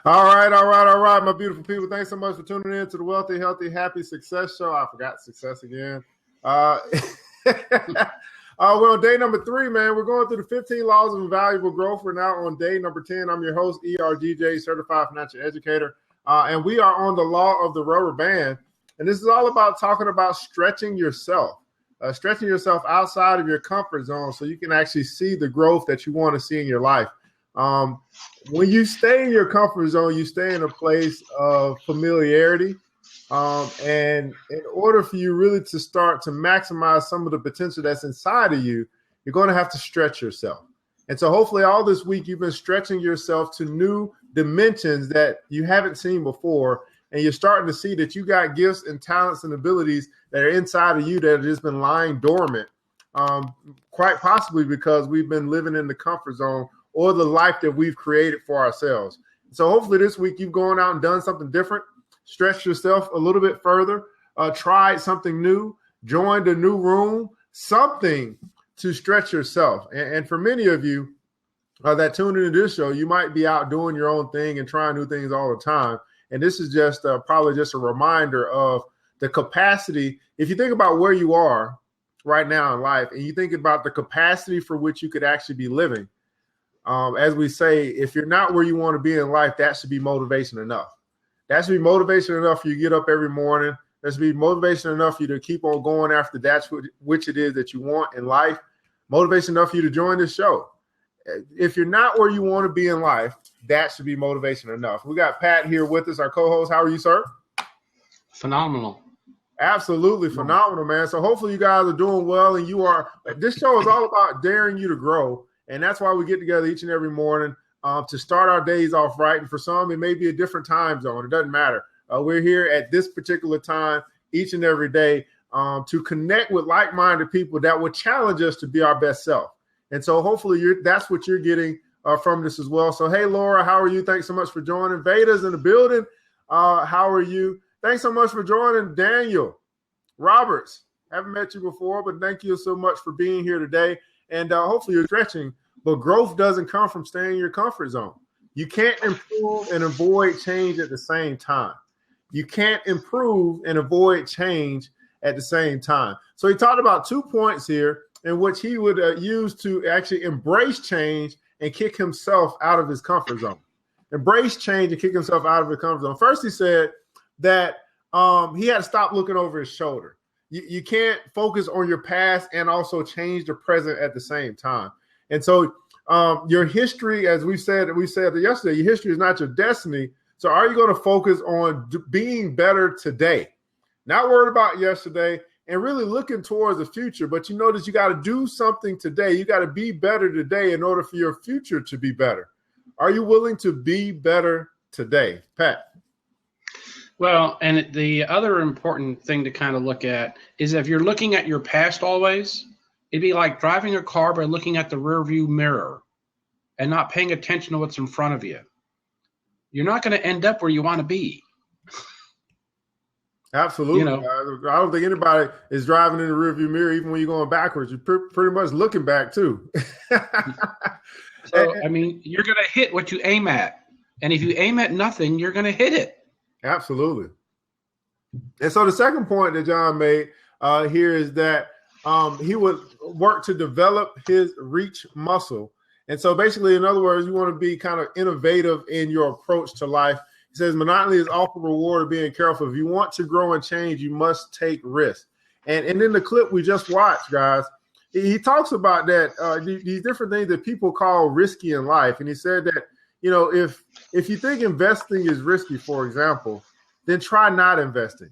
All right, my beautiful people. Thanks so much for tuning in to the Wealthy, Healthy, Happy Success Show. I forgot success again. We're on day number 3, man. We're going through the 15 laws of invaluable growth. We're now on day number 10. I'm your host, ERGJ, Certified Financial Educator. And we are on the law of the rubber band. And this is all about talking about stretching yourself outside of your comfort zone so you can actually see the growth that you want to see in your life. When you stay in your comfort zone, you stay in a place of familiarity. And in order for you really to start to maximize some of the potential that's inside of you, you're going to have to stretch yourself. And so hopefully all this week, you've been stretching yourself to new dimensions that you haven't seen before. And you're starting to see that you got gifts and talents and abilities that are inside of you that have just been lying dormant, quite possibly because we've been living in the comfort zone or the life that we've created for ourselves. So hopefully this week you've gone out and done something different, stretched yourself a little bit further, tried something new, joined a new room, something to stretch yourself. And for many of you that tune into this show, you might be out doing your own thing and trying new things all the time. And this is just probably just a reminder of the capacity. If you think about where you are right now in life and you think about the capacity for which you could actually be living, as we say, if you're not where you want to be in life, that should be motivation enough. That should be motivation enough for you to get up every morning. That should be motivation enough for you to keep on going after that's which it is that you want in life. Motivation enough for you to join this show. If you're not where you want to be in life, that should be motivation enough. We got Pat here with us, our co-host. How are you, sir? Phenomenal. Absolutely phenomenal, man. So hopefully you guys are doing well, and you are. This show is all about daring you to grow. And that's why we get together each and every morning to start our days off right. And for some, it may be a different time zone. It doesn't matter. We're here at this particular time each and every day to connect with like-minded people that will challenge us to be our best self. And so hopefully that's what you're getting from this as well. So, hey, Laura, how are you? Thanks so much for joining. Veda's in the building. How are you? Thanks so much for joining. Daniel Roberts, haven't met you before, but thank you so much for being here today. And hopefully you're stretching, but growth doesn't come from staying in your comfort zone. You can't improve and avoid change at the same time. You can't improve and avoid change at the same time. So he talked about 2 points here in which he would use to actually embrace change and kick himself out of his comfort zone. Embrace change and kick himself out of his comfort zone. First, he said that he had to stop looking over his shoulder. You can't focus on your past and also change the present at the same time. And so your history, as we said yesterday, your history is not your destiny. So are you going to focus on being better today? Not worried about yesterday and really looking towards the future. But you know that you got to do something today. You got to be better today in order for your future to be better. Are you willing to be better today? Pat? Well, and the other important thing to kind of look at is if you're looking at your past always, it'd be like driving a car by looking at the rearview mirror and not paying attention to what's in front of you. You're not going to end up where you want to be. Absolutely. You know, I don't think anybody is driving in the rearview mirror, even when you're going backwards. You're pretty much looking back, too. So, I mean, you're going to hit what you aim at. And if you aim at nothing, you're going to hit it. Absolutely. And so the second point that John made here is that he would work to develop his reach muscle. And so basically, in other words, you want to be kind of innovative in your approach to life. He says monotony is often rewarded being careful. If you want to grow and change, you must take risks. And in the clip we just watched, guys, he talks about that these different things that people call risky in life. And he said that, you know, if you think investing is risky, for example, then try not investing.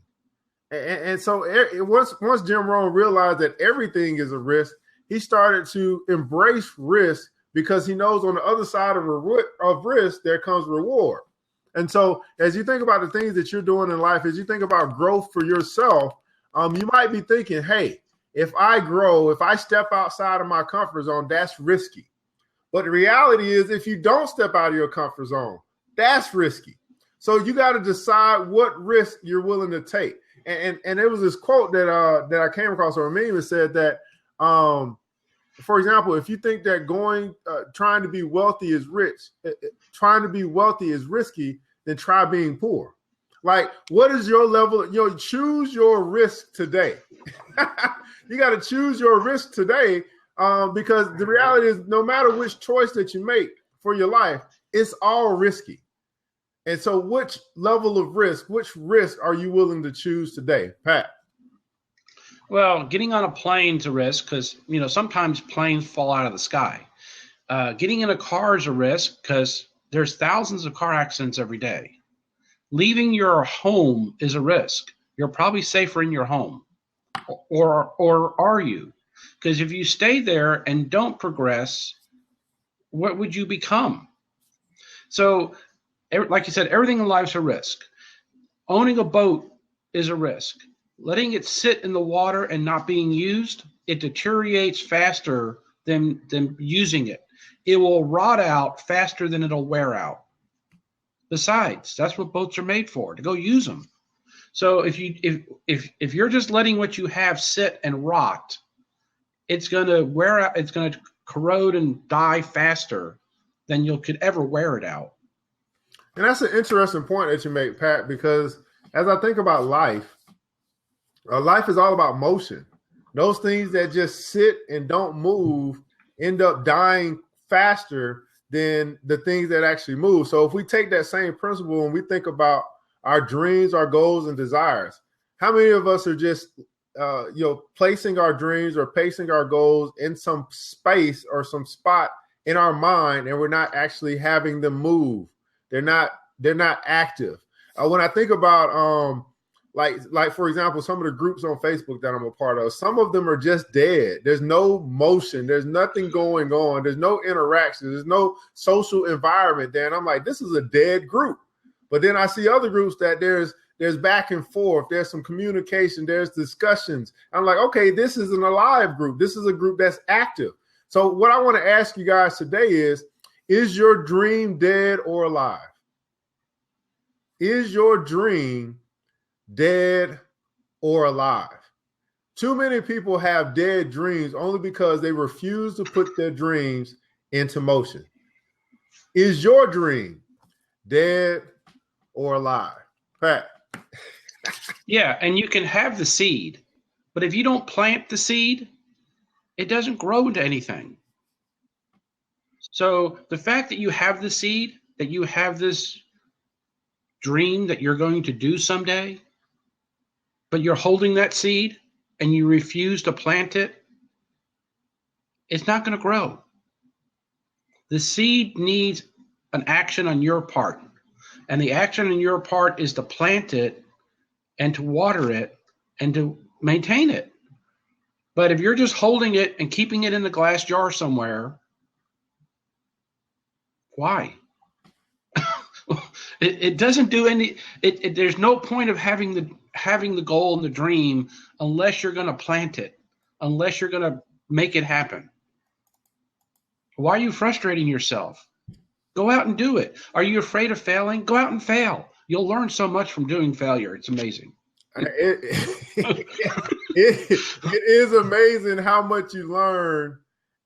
And so once Jim Rohn realized that everything is a risk, he started to embrace risk because he knows on the other side of risk, there comes reward. And so as you think about the things that you're doing in life, as you think about growth for yourself, you might be thinking, hey, if I grow, if I step outside of my comfort zone, that's risky. But the reality is if you don't step out of your comfort zone, that's risky. So you got to decide what risk you're willing to take. And there was this quote that I came across on a meme that said that for example, if you think that trying to be wealthy is trying to be wealthy is risky, then try being poor. Like, what is your level? Choose your risk today. You got to choose your risk today, because the reality is, no matter which choice that you make for your life, it's all risky. And so, which level of risk, which risk are you willing to choose today, Pat? Well, getting on a plane's a risk because, sometimes planes fall out of the sky. Getting in a car is a risk because there's thousands of car accidents every day. Leaving your home is a risk. You're probably safer in your home. Or are you? Because if you stay there and don't progress, what would you become? So, like you said, everything in life is a risk. Owning a boat is a risk. Letting it sit in the water and not being used, it deteriorates faster than using it. It will rot out faster than it'll wear out. Besides, that's what boats are made for, to go use them. So if you're just letting what you have sit and rot, it's going to wear out, it's going to corrode and die faster than you could ever wear it out. And that's an interesting point that you make, Pat, because as I think about life is all about motion. Those things that just sit and don't move end up dying faster than the things that actually move. So if we take that same principle and we think about our dreams, our goals, and desires, how many of us are just placing our dreams or pacing our goals in some space or some spot in our mind, and we're not actually having them move? They're not active. When I think about like for example, some of the groups on Facebook that I'm a part of, some of them are just dead. There's no motion. There's nothing going on. There's no interaction. There's no social environment there. And I'm like, this is a dead group. But then I see other groups that there's back and forth. There's some communication. There's discussions. I'm like, okay, this is an alive group. This is a group that's active. So what I want to ask you guys today is your dream dead or alive? Is your dream dead or alive? Too many people have dead dreams only because they refuse to put their dreams into motion. Is your dream dead or alive? Pat? Yeah, and you can have the seed, but if you don't plant the seed, it doesn't grow into anything. So the fact that you have the seed, that you have this dream that you're going to do someday, but you're holding that seed and you refuse to plant it, it's not going to grow. The seed needs an action on your part. And the action on your part is to plant it and to water it and to maintain it. But if you're just holding it and keeping it in the glass jar somewhere, why? It doesn't do any. There's no point of having the goal and the dream unless you're going to plant it, unless you're going to make it happen. Why are you frustrating yourself? Go out and do it. Are you afraid of failing? Go out and fail. You'll learn so much from doing failure. It's amazing. It is amazing how much you learn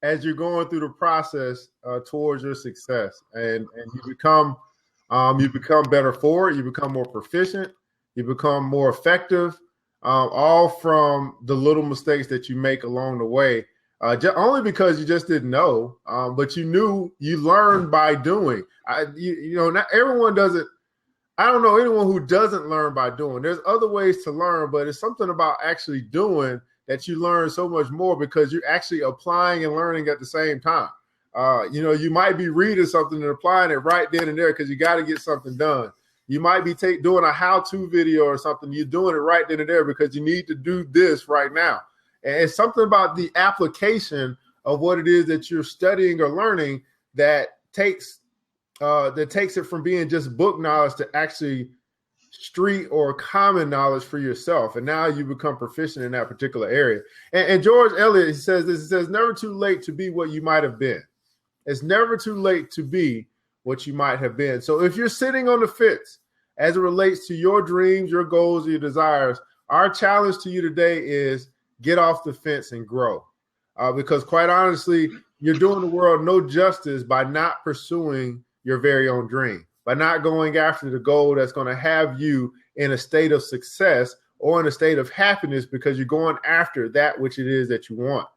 as you're going through the process towards your success, and you become better for it. You become more proficient. You become more effective, all from the little mistakes that you make along the way. Only because you just didn't know, but you knew. You learned by doing. Not everyone does it. I don't know anyone who doesn't learn by doing. There's other ways to learn, but it's something about actually doing that you learn so much more because you're actually applying and learning at the same time. You might be reading something and applying it right then and there because you got to get something done. You might be doing a how-to video or something. You're doing it right then and there because you need to do this right now. And it's something about the application of what it is that you're studying or learning that takes it from being just book knowledge to actually street or common knowledge for yourself. And now you become proficient in that particular area. And George Eliot, he says this, he says, never too late to be what you might have been. It's never too late to be what you might have been. So if you're sitting on the fence as it relates to your dreams, your goals, your desires, our challenge to you today is get off the fence and grow. because quite honestly, you're doing the world no justice by not pursuing your very own dream, by not going after the goal that's going to have you in a state of success or in a state of happiness because you're going after that which it is that you want.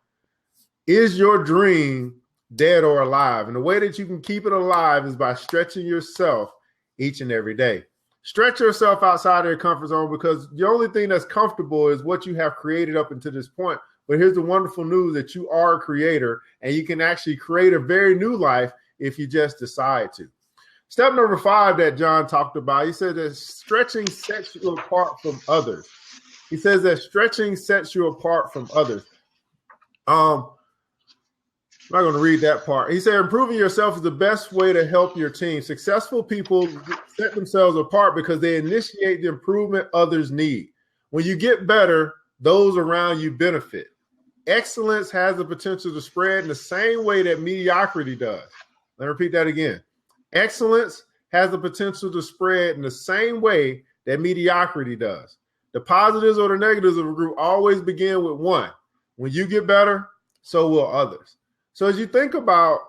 Is your dream dead or alive? And the way that you can keep it alive is by stretching yourself each and every day. Stretch yourself outside of your comfort zone, because the only thing that's comfortable is what you have created up until this point. But here's the wonderful news that you are a creator, and you can actually create a very new life if you just decide to. Step number 5 that John talked about, he said that stretching sets you apart from others. He says that stretching sets you apart from others. I'm not going to read that part. He said, improving yourself is the best way to help your team. Successful people set themselves apart because they initiate the improvement others need. When you get better, those around you benefit. Excellence has the potential to spread in the same way that mediocrity does. Let me repeat that again. Excellence has the potential to spread in the same way that mediocrity does. The positives or the negatives of a group always begin with one. When you get better, so will others. So as you think about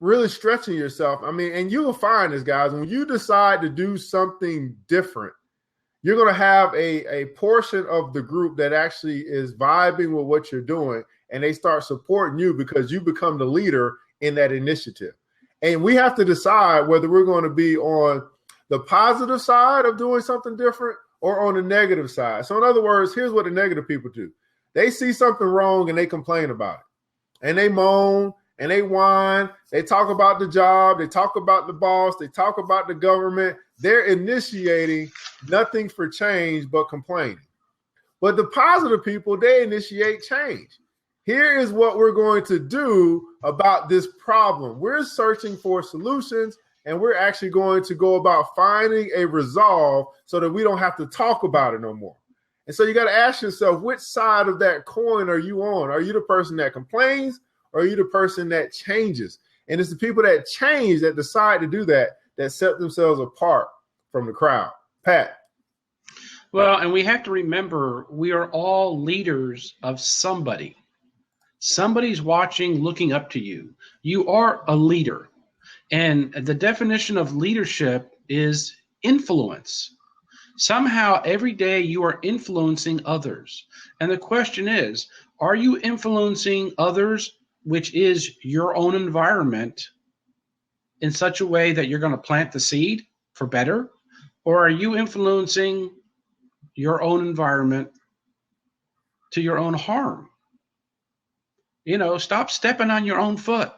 really stretching yourself, I mean, and you will find this, guys, when you decide to do something different, you're going to have a portion of the group that actually is vibing with what you're doing, and they start supporting you because you become the leader in that initiative. And we have to decide whether we're going to be on the positive side of doing something different or on the negative side. So in other words, here's what the negative people do. They see something wrong and they complain about it. And they moan and they whine. They talk about the job. They talk about the boss. They talk about the government. They're initiating nothing for change but complaining. But the positive people, they initiate change. Here is what we're going to do about this problem. We're searching for solutions, and we're actually going to go about finding a resolve so that we don't have to talk about it no more. And so you got to ask yourself, which side of that coin are you on? Are you the person that complains, or are you the person that changes? And it's the people that change, that decide to do that, that set themselves apart from the crowd. Pat. Well, and we have to remember, we are all leaders of somebody. Somebody's watching, looking up to you. You are a leader. And the definition of leadership is influence. Somehow every day you are influencing others. And the question is, are you influencing others, which is your own environment, in such a way that you're going to plant the seed for better? Or are you influencing your own environment to your own harm? You know, stop stepping on your own foot.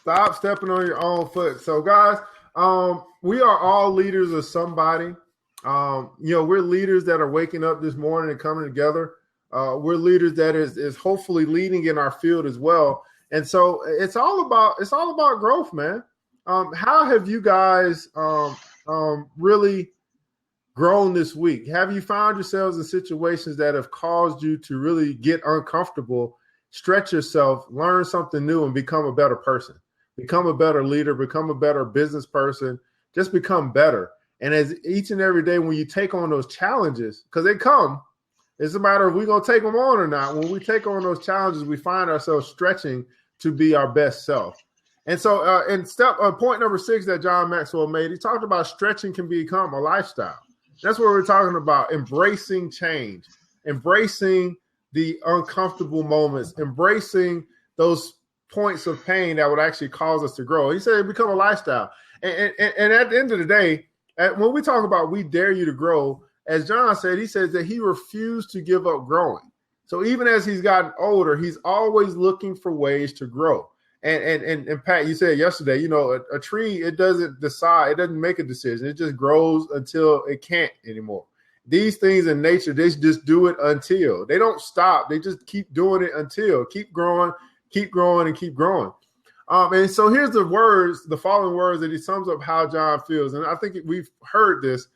Stop stepping on your own foot. So, guys, we are all leaders of somebody. We're leaders that are waking up this morning and coming together. We're leaders that is hopefully leading in our field as well. And so it's all about growth, man. How have you guys really grown this week? Have you found yourselves in situations that have caused you to really get uncomfortable, stretch yourself, learn something new, and become a better person? Become a better leader, become a better business person, just become better. And as each and every day when you take on those challenges, because they come, it's a matter of we're going to take them on or not. When we take on those challenges, we find ourselves stretching to be our best self. And so in point number 6 that John Maxwell made, he talked about stretching can become a lifestyle. That's what we're talking about, embracing change, embracing the uncomfortable moments, embracing those points of pain that would actually cause us to grow. He said it become a lifestyle. And at the end of the day, when we talk about we dare you to grow, as John said, he says that he refused to give up growing. So even as he's gotten older, he's always looking for ways to grow. And Pat, you said yesterday, a tree, it doesn't decide, it doesn't make a decision. It just grows until it can't anymore. These things in nature, they just do it until. They don't stop. They just keep doing it until. Keep growing, and keep growing. And so here's the following words that he sums up how John feels. And I think we've heard this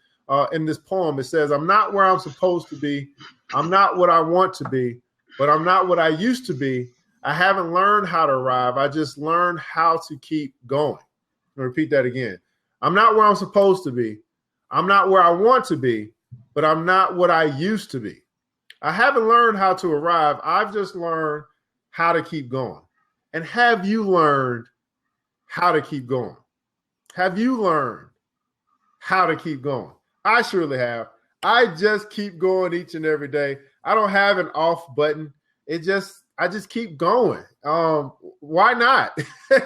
in this poem. It says, I'm not where I'm supposed to be. I'm not what I want to be, but I'm not what I used to be. I haven't learned how to arrive. I just learned how to keep going. I'll repeat that again. I'm not where I'm supposed to be. I'm not where I want to be, but I'm not what I used to be. I haven't learned how to arrive. I've just learned how to keep going. And have you learned how to keep going? Have you learned how to keep going? I surely have. I just keep going each and every day. I don't have an off button. I just keep going. Why not?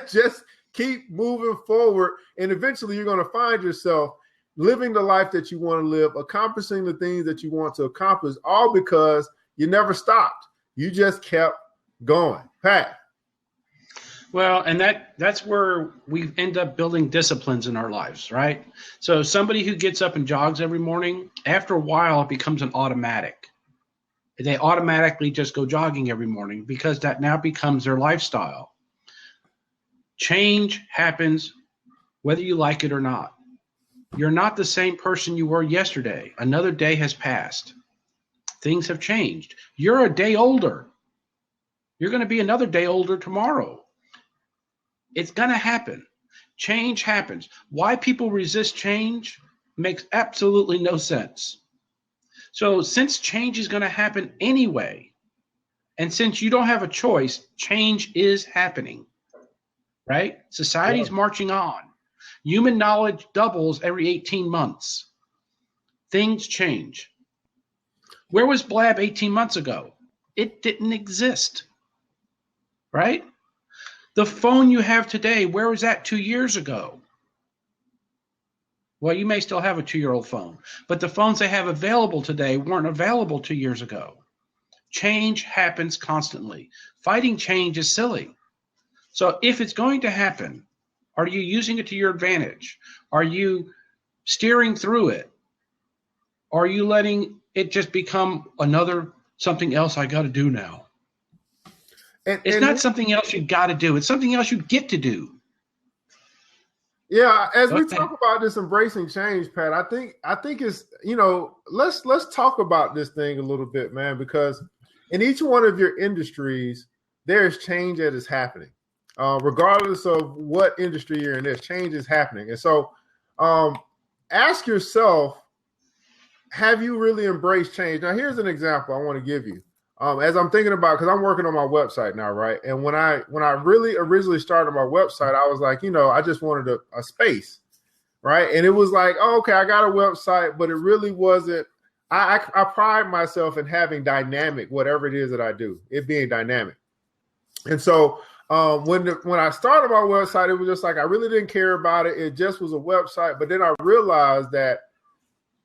Just keep moving forward. And eventually you're going to find yourself living the life that you want to live, accomplishing the things that you want to accomplish, all because you never stopped. You just kept going. Pat. Well, and that's where we end up building disciplines in our lives, right? So somebody who gets up and jogs every morning, after a while, it becomes an automatic. They automatically just go jogging every morning because that now becomes their lifestyle. Change happens whether you like it or not. You're not the same person you were yesterday. Another day has passed. Things have changed. You're a day older. You're going to be another day older tomorrow. It's going to happen. Change happens. Why people resist change makes absolutely no sense. So since change is going to happen anyway, and since you don't have a choice, change is happening, right? Society's marching on. Human knowledge doubles every 18 months. Things change. Where was Blab 18 months ago? It didn't exist, right? The phone you have today, where was that 2 years ago? Well, you may still have a 2-year-old phone, but the phones they have available today weren't available 2 years ago. Change happens constantly. Fighting change is silly. So if it's going to happen, are you using it to your advantage? Are you steering through it? Are you letting it just become something else I got to do now? It's not something else you got to do. It's something else you get to do. Yeah, as we talk about this embracing change, Pat, I think it's, let's talk about this thing a little bit, man, because in each one of your industries, there's change that is happening. Regardless of what industry you're in, there's change is happening. And so ask yourself, have you really embraced change? Now, here's an example I want to give you. As I'm thinking about, because I'm working on my website now, right? And when I really originally started my website, I was like, I just wanted a space, right? And it was like, oh, okay, I got a website, but it really wasn't. I pride myself in having dynamic, whatever it is that I do, it being dynamic. And so when I started my website, it was just like I really didn't care about it. It just was a website. But then I realized that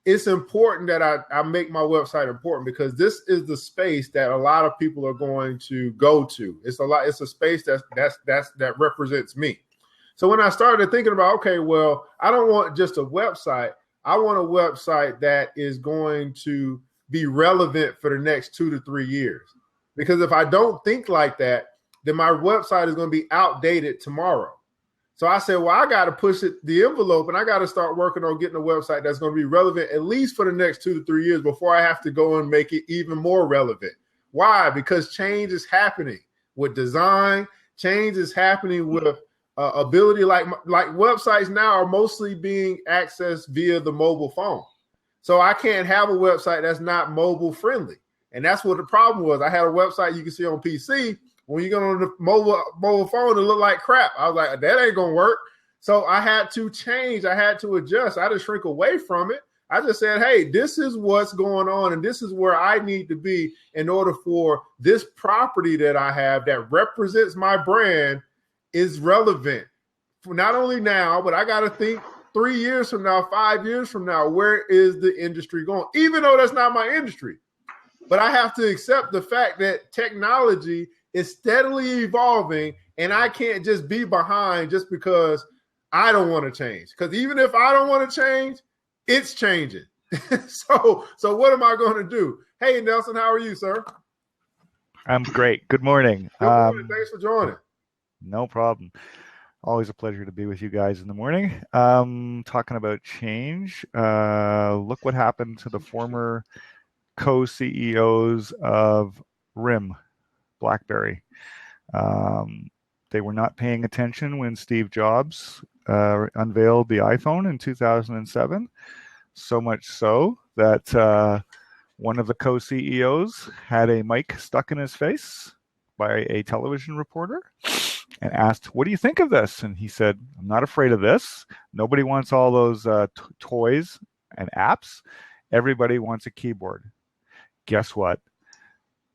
it's important that I make my website important because this is the space that a lot of people are going to go to. It's a space that represents me. So when I started thinking about, okay, well, I don't want just a website. I want a website that is going to be relevant for the next 2 to 3 years. Because if I don't think like that, then my website is going to be outdated tomorrow. So I said, well, I got to push the envelope and I got to start working on getting a website that's going to be relevant at least for the next 2 to 3 years before I have to go and make it even more relevant. Why? Because change is happening with design. Change is happening with ability. Like websites now are mostly being accessed via the mobile phone. So I can't have a website that's not mobile friendly. And that's what the problem was. I had a website you can see on PC. When you go on the mobile phone, it looked like crap. I was like, that ain't going to work. So I had to change. I had to adjust. I didn't shrink away from it. I just said, hey, this is what's going on. And this is where I need to be in order for this property that I have that represents my brand is relevant. For not only now, but I got to think 3 years from now, 5 years from now, where is the industry going? Even though that's not my industry. But I have to accept the fact that technology is steadily evolving, and I can't just be behind just because I don't want to change. Because even if I don't want to change, it's changing. So what am I going to do? Hey, Nelson, how are you, sir? I'm great. Good morning. Good morning. Thanks for joining. No problem. Always a pleasure to be with you guys in the morning. Talking about change. Look what happened to the former co-CEOs of RIM. BlackBerry. They were not paying attention when Steve Jobs unveiled the iPhone in 2007. So much so that One of the co-CEOs had a mic stuck in his face by a television reporter and asked, "What do you think of this?" And he said, "I'm not afraid of this. Nobody wants all those toys and apps. Everybody wants a keyboard." Guess what?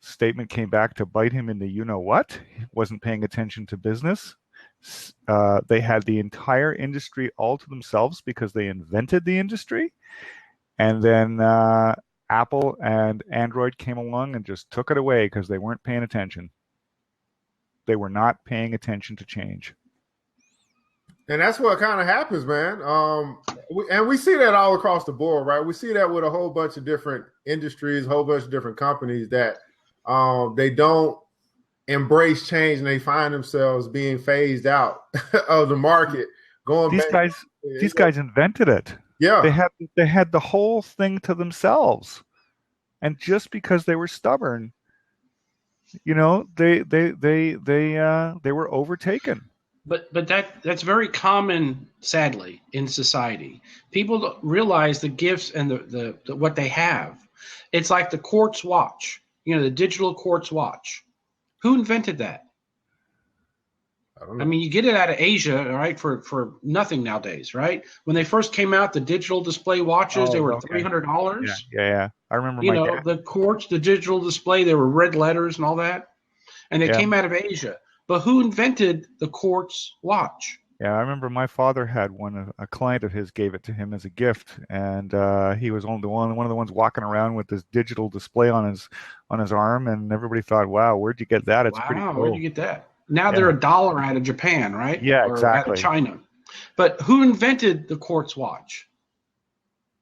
Statement came back to bite him in the you-know-what. He wasn't paying attention to business. They had the entire industry all to themselves because they invented the industry. And then Apple and Android came along and just took it away because they weren't paying attention. They were not paying attention to change. And that's what kind of happens, man. We see that all across the board, right? We see that with a whole bunch of different industries, a whole bunch of different companies that they don't embrace change and they find themselves being phased out of the market. These guys invented it. Yeah, they had the whole thing to themselves, and just because they were stubborn, they were overtaken. But that's very common, sadly, in society. People don't realize the gifts and the what they have. It's like the quartz watch, the digital quartz watch. Who invented that? I mean, you get it out of Asia, right, for nothing nowadays, right? When they first came out, the digital display watches, they were $300. Yeah. I remember the quartz, the digital display, they were red letters and all that. And they came out of Asia. But who invented the quartz watch? Yeah, I remember my father had one. A client of his gave it to him as a gift, and he was one of the ones walking around with this digital display on his arm, and everybody thought, "Wow, where'd you get that? It's pretty cool." Where'd you get that? Now they're $1 out of Japan, right? Yeah, or exactly. Out of China. But who invented the quartz watch?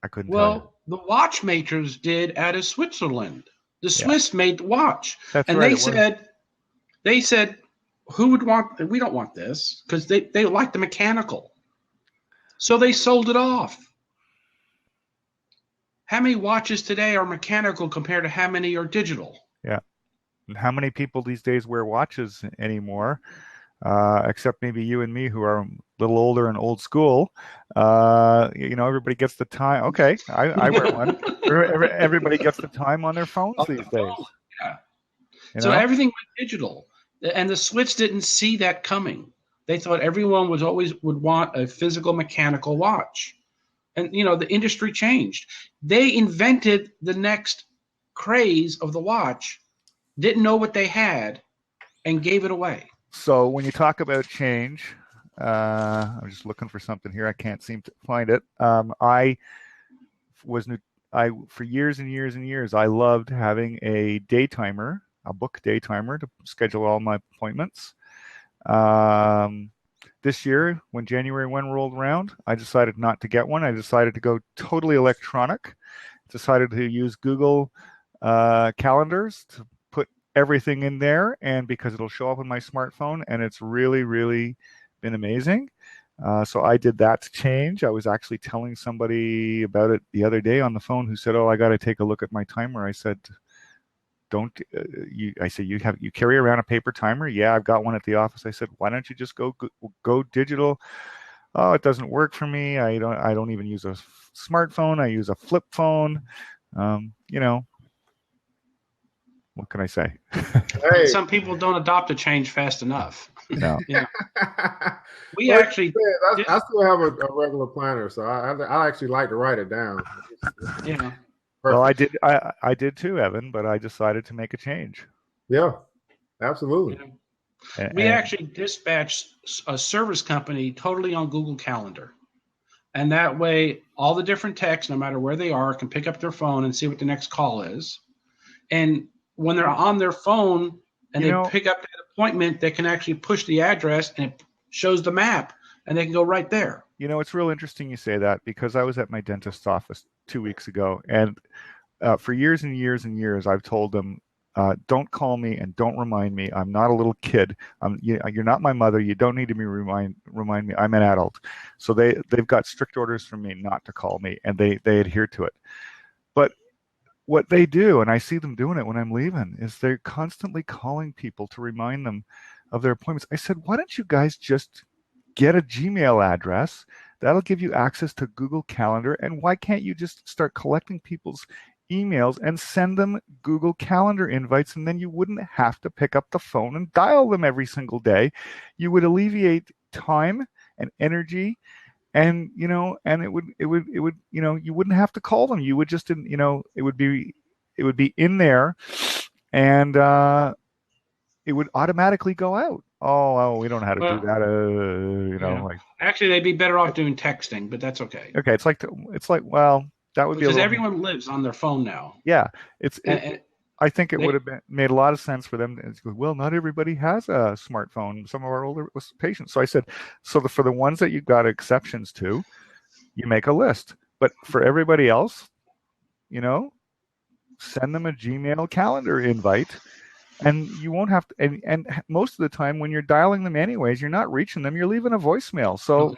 I couldn't tell you. The watchmakers did out of Switzerland. The Swiss made the watch. That's and right. They said, who would want, we don't want this, because they like the mechanical. So they sold it off. How many watches today are mechanical compared to how many are digital? Yeah. And how many people these days wear watches anymore? Except maybe you and me, who are a little older and old school. Everybody gets the time. Okay, I wear one. Everybody gets the time on their phones these days. Yeah. So everything went digital. And the Swiss didn't see that coming. They thought everyone would want a physical mechanical watch. And, the industry changed. They invented the next craze of the watch, didn't know what they had, and gave it away. So when you talk about change, I'm just looking for something here. I can't seem to find it. For years and years and years, I loved having a book day timer to schedule all my appointments. This year, when January 1 rolled around, I decided not to get one. I decided to go totally electronic. Decided to use Google calendars to put everything in there, and because it'll show up on my smartphone, and it's really, really been amazing. So I did that change. I was actually telling somebody about it the other day on the phone who said, "Oh, I got to take a look at my timer." I said, you carry around a paper timer? Yeah, I've got one at the office. I said, why don't you just go digital? Oh, it doesn't work for me. I don't even use a smartphone. I use a flip phone. What can I say? Hey. Some people don't adopt a change fast enough. No. Yeah. I still have a regular planner, so I actually like to write it down. Yeah. Well, I did too, Evan, but I decided to make a change. Yeah, absolutely. We actually dispatched a service company totally on Google Calendar. And that way, all the different techs, no matter where they are, can pick up their phone and see what the next call is. And when they're on their phone and they pick up that appointment, they can actually push the address and it shows the map and they can go right there. It's real interesting you say that, because I was at my dentist's office 2 weeks ago, and for years and years and years, I've told them, don't call me and don't remind me. I'm not a little kid. You're not my mother. You don't need to remind me. I'm an adult. So they've got strict orders from me not to call me, and they adhere to it. But what they do, and I see them doing it when I'm leaving, is they're constantly calling people to remind them of their appointments. I said, why don't you guys just get a Gmail address? That'll give you access to Google Calendar. And why can't you just start collecting people's emails and send them Google Calendar invites, and then you wouldn't have to pick up the phone and dial them every single day. You would alleviate time and energy, and and it would you wouldn't have to call them. You would just it would be in there, and it would automatically go out. Oh, we don't know how to do that. Like, actually, they'd be better off doing texting, but that's okay. Okay, it's like well, that would be because everyone lives on their phone now. Yeah, I think it would have made a lot of sense for them to go, well, not everybody has a smartphone. Some of our older patients. So I said, for the ones that you've got exceptions to, you make a list. But for everybody else, send them a Gmail calendar invite. And you won't have to, and most of the time when you're dialing them anyways, you're not reaching them, you're leaving a voicemail. So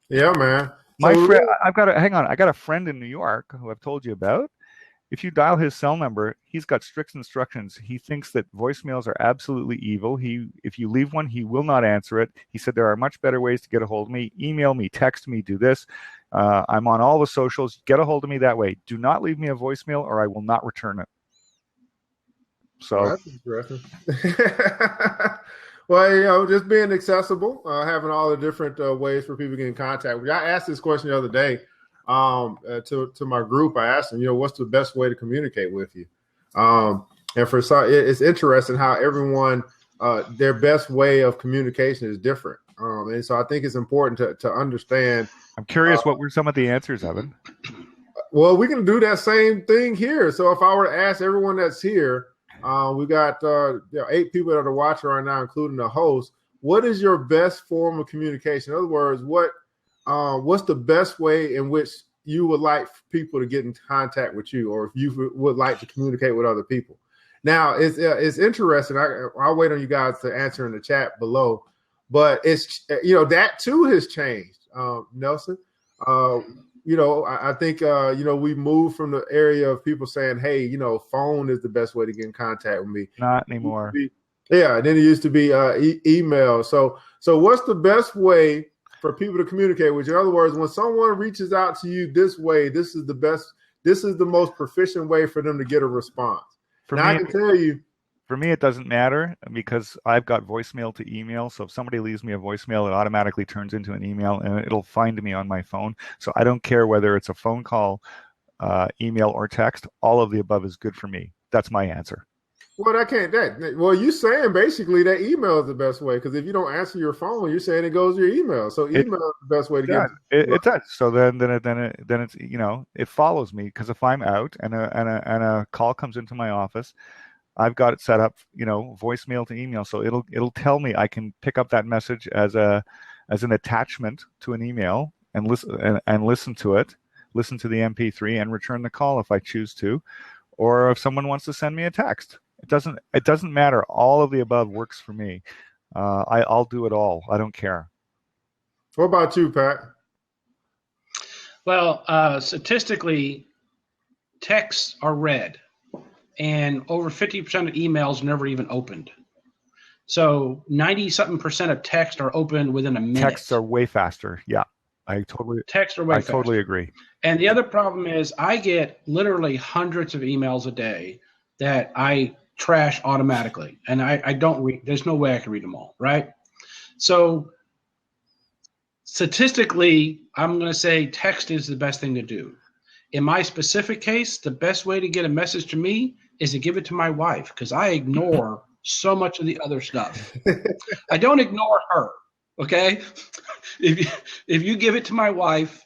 yeah, man. My friend, I got a friend in New York who I've told you about. If you dial his cell number, he's got strict instructions. He thinks that voicemails are absolutely evil. If you leave one, he will not answer it. He said there are much better ways to get a hold of me. Email me, text me, do this. I'm on all the socials. Get a hold of me that way. Do not leave me a voicemail or I will not return it. So that's interesting. Well, just being accessible, having all the different ways for people to get in contact with you. I asked this question the other day to my group. I asked them, what's the best way to communicate with you? And for some, it's interesting how everyone, their best way of communication is different. And so I think it's important to understand. I'm curious, what were some of the answers, Evan? Well, we can do that same thing here. So if I were to ask everyone that's here, we got 8 people that are watching right now, including the host. What is your best form of communication? In other words, what's the best way in which you would like people to get in contact with you, or if you would like to communicate with other people? Now, it's interesting. I'll wait on you guys to answer in the chat below, but it's that too has changed, Nelson. I think, we moved from the area of people saying, hey, phone is the best way to get in contact with me. Not anymore. And then it used to be email. So what's the best way for people to communicate with you? In other words, when someone reaches out to you this way, this is the most proficient way for them to get a response. I can tell you. For me, it doesn't matter because I've got voicemail to email. So if somebody leaves me a voicemail, it automatically turns into an email and it'll find me on my phone. So I don't care whether it's a phone call, email, or text. All of the above is good for me. That's my answer. Well, you're saying basically that email is the best way, because if you don't answer your phone, you're saying it goes to your email. So email is the best way to get it does. So then it's it follows me, because if I'm out and a call comes into my office, I've got it set up, voicemail to email. So it'll tell me I can pick up that message as an attachment to an email and listen to it, listen to the MP3 and return the call if I choose to, or if someone wants to send me a text. It doesn't matter. All of the above works for me. I'll do it all. I don't care. What about you, Pat? Well, statistically, texts are read, and over 50% of emails never even opened. So 90-something% of text are opened within a minute. Texts are way faster. Yeah, I totally agree. And the other problem is I get literally hundreds of emails a day that I trash automatically, and I don't read. There's no way I can read them all, right? So statistically, I'm going to say text is the best thing to do. In my specific case, the best way to get a message to me is to give it to my wife, because I ignore so much of the other stuff. I don't ignore her, okay? If you give it to my wife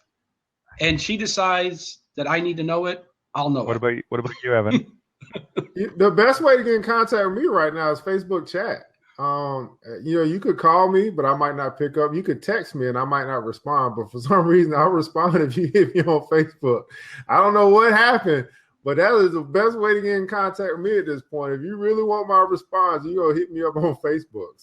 and she decides that I need to know it, I'll know it. What about you, Evan? The best way to get in contact with me right now is Facebook chat. You could call me, but I might not pick up. You could text me and I might not respond, but for some reason I'll respond if you hit me on Facebook. I don't know what happened, but that is the best way to get in contact with me at this point. If you really want my response, you go hit me up on Facebook.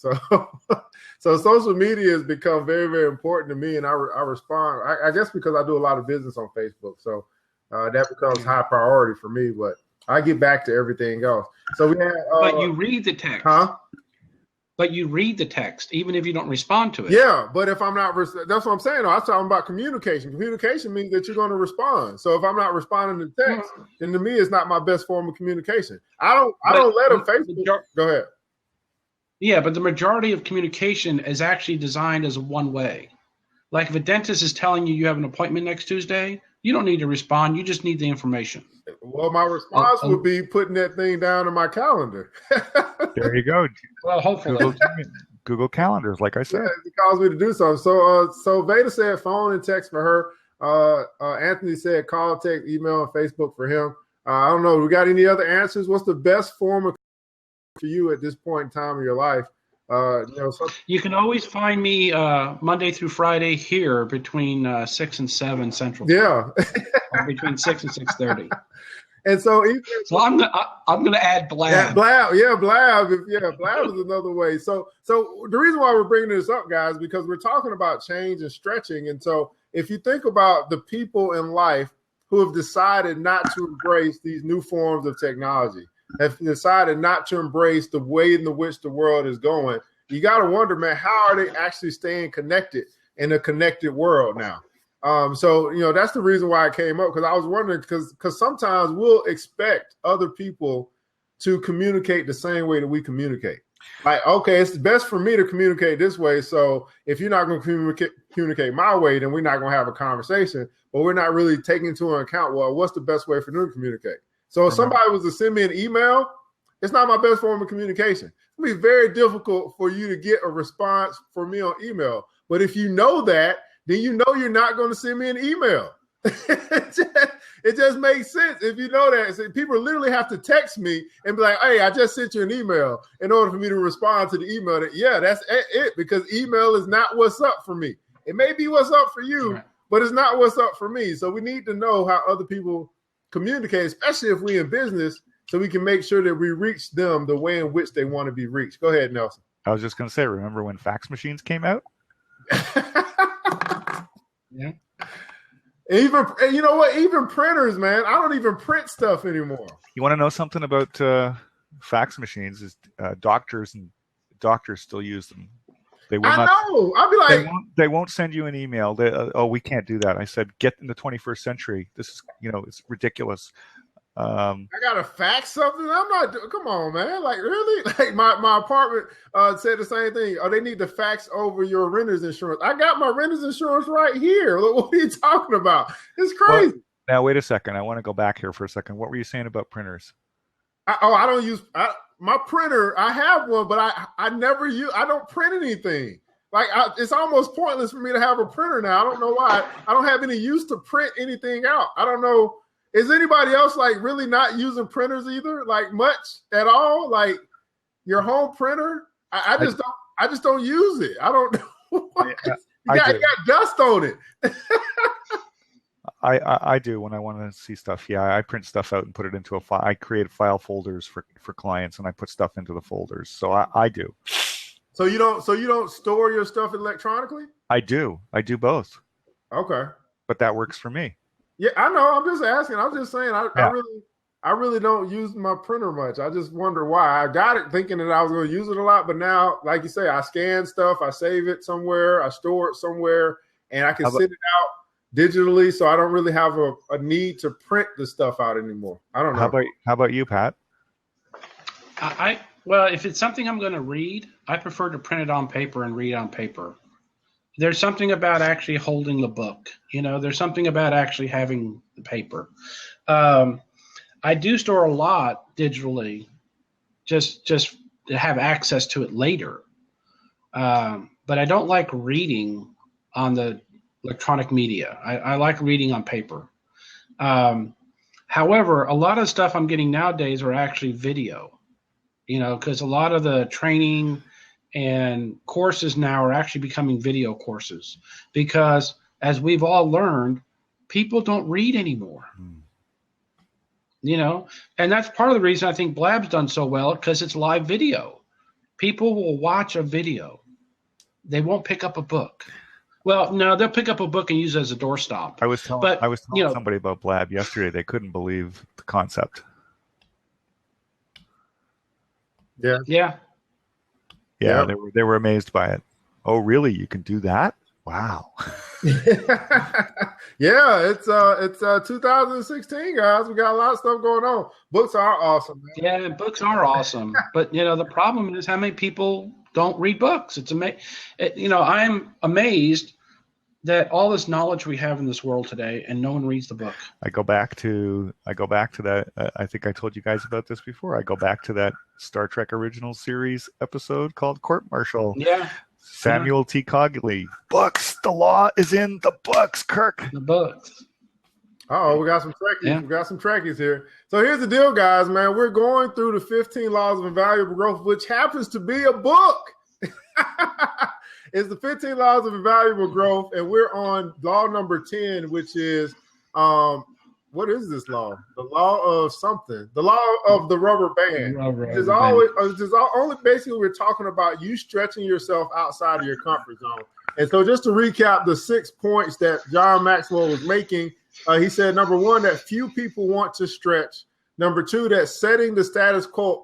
So social media has become very, very important to me, and I respond. I guess because I do a lot of business on Facebook, so that becomes high priority for me. But I get back to everything else. So we have. But you read the text, huh? but you read the text even if you don't respond to it. Yeah, but if I'm not, that's what I'm saying. I'm talking about communication. Communication means that you're going to respond. So if I'm not responding to text, then to me, it's not my best form of communication. I don't let them Facebook. Go ahead. Yeah, but the majority of communication is actually designed as one way. Like if a dentist is telling you have an appointment next Tuesday, you don't need to respond. You just need the information. Well, my response would be putting that thing down in my calendar. There you go. Well, hopefully. Google Calendars, like I said. Yeah, it calls me to do something. So Veda said phone and text for her. Anthony said call, text, email, and Facebook for him. I don't know. We got any other answers? What's the best form of for you at this point in time of your life? You can always find me Monday through Friday here between 6 and 7 Central. Yeah. Between 6 and 6:30. And so I'm gonna add Blab. Blab is another way. So the reason why we're bringing this up, guys, because we're talking about change and stretching. And so if you think about the people in life who have decided not to embrace these new forms of technology, have decided not to embrace the way in which the world is going, you got to wonder, man, how are they actually staying connected in a connected world now? So that's the reason why I came up, because I was wondering, because sometimes we'll expect other people to communicate the same way that we communicate. Like, okay, it's best for me to communicate this way. So if you're not going to communicate my way, then we're not going to have a conversation. But we're not really taking into account, well, what's the best way for them to communicate? So if somebody was to send me an email, it's not my best form of communication. It'll be very difficult for you to get a response from me on email. But if you know that, then you know you're not going to send me an email. It just makes sense if you know that. So people literally have to text me and be like, hey, I just sent you an email in order for me to respond to the email. That's it, because email is not what's up for me. It may be what's up for you, but it's not what's up for me. So we need to know how other people communicate, especially if we're in business, so we can make sure that we reach them the way in which they want to be reached. Go ahead, Nelson. I was just going to say, remember when fax machines came out? Yeah. Even, you know what? Even printers, man. I don't even print stuff anymore. You want to know something about fax machines? Is doctors still use them? They will not. Know. I'll be like, they won't send you an email. We can't do that. I said, get in the 21st century. This is, it's ridiculous. I gotta fax something. I'm not. Come on, man. Like, really? Like my apartment said the same thing. Oh, they need to fax over your renter's insurance. I got my renter's insurance right here. Look, what are you talking about? It's crazy. Well, now wait a second. I want to go back here for a second. What were you saying about printers? I don't use my printer. I have one, but I never use. I don't print anything. Like it's almost pointless for me to have a printer now. I don't know why. I don't have any use to print anything out. I don't know. Is anybody else like really not using printers either? Like much at all? Like your home printer? I just don't use it. I don't know. It got dust on it. I do when I want to see stuff. Yeah, I print stuff out and put it into a file. I create file folders for clients, and I put stuff into the folders. So I do. So you don't store your stuff electronically? I do both. Okay. But that works for me. Yeah, I know. I'm just asking. I'm just saying. I really don't use my printer much. I just wonder why. I got it thinking that I was going to use it a lot, but now, like you say, I scan stuff, I save it somewhere, I store it somewhere, and I can send it out digitally. So I don't really have a need to print the stuff out anymore. I don't know. How about you, Pat? Well, if it's something I'm going to read, I prefer to print it on paper and read on paper. There's something about actually holding the book. There's something about actually having the paper. I do store a lot digitally, just to have access to it later. But I don't like reading on the electronic media. I like reading on paper. However, a lot of stuff I'm getting nowadays are actually video, because a lot of the training and courses now are actually becoming video courses, because as we've all learned, people don't read anymore. And that's part of the reason I think Blab's done so well, because it's live video. People will watch a video. They won't pick up a book. Well, no, they'll pick up a book and use it as a doorstop. I was telling somebody about Blab yesterday. They couldn't believe the concept. Yeah. Yeah, Yep. they were amazed by it. Oh, really? You can do that? Wow. Yeah, it's 2016, guys. We got a lot of stuff going on. Books are awesome, man. Yeah, books are awesome, but the problem is how many people don't read books. It's I'm amazed that all this knowledge we have in this world today, and no one reads the book. I go back to that. I think I told you guys about this before. I go back to that Star Trek original series episode called Court Martial. Yeah. Samuel T. Cogley. Books. The law is in the books, Kirk. The books. Oh, we got some Trekkies. Yeah. We got some Trekkies here. So here's the deal, guys, man. We're going through the 15 Laws of Invaluable Growth, which happens to be a book. It's the 15 Laws of Invaluable Growth, and we're on law number 10, which is, what is this law? The law of something. The law of the rubber band. Only basically we're talking about you stretching yourself outside of your comfort zone. And so just to recap the 6 points that John Maxwell was making, he said, number one, that few people want to stretch. Number two, that settling for the status quo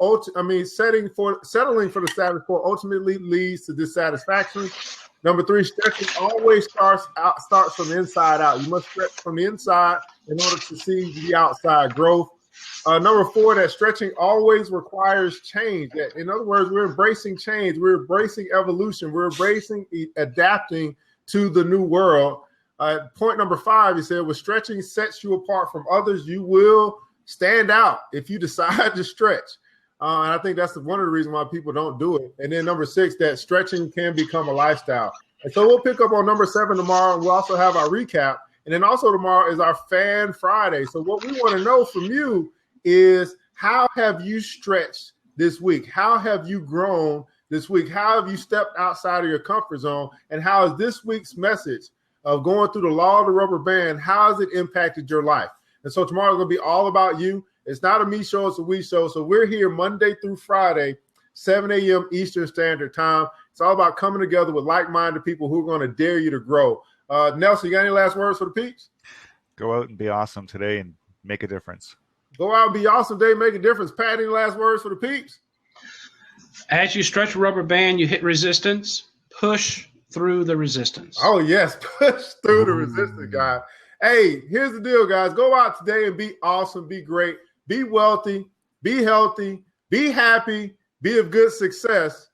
ultimately leads to dissatisfaction. Number three, stretching always starts from the inside out. You must stretch from the inside in order to see the outside growth. Number four, that stretching always requires change. In other words, we're embracing change. We're embracing evolution. We're embracing adapting to the new world. Point number five, he said, when stretching sets you apart from others, you will stand out if you decide to stretch. And I think that's one of the reasons why people don't do it. And then number six, that stretching can become a lifestyle. And so we'll pick up on number 7 tomorrow, and we'll also have our recap. And then also tomorrow is our Fan Friday. So what we want to know from you is, how have you stretched this week? How have you grown this week? How have you stepped outside of your comfort zone? And how is this week's message of going through the law of the rubber band, how has it impacted your life? And so tomorrow is going to be all about you. It's not a me show, it's a we show. So we're here Monday through Friday, 7 a.m. Eastern Standard Time. It's all about coming together with like-minded people who are going to dare you to grow. Nelson, you got any last words for the peeps? Go out and be awesome today and make a difference. Go out and be awesome today, make a difference. Pat, any last words for the peeps? As you stretch a rubber band, you hit resistance. Push through the resistance. Oh, yes. Push through the resistance, guys. Hey, here's the deal, guys. Go out today and be awesome, be great, be wealthy, be healthy, be happy, be of good success.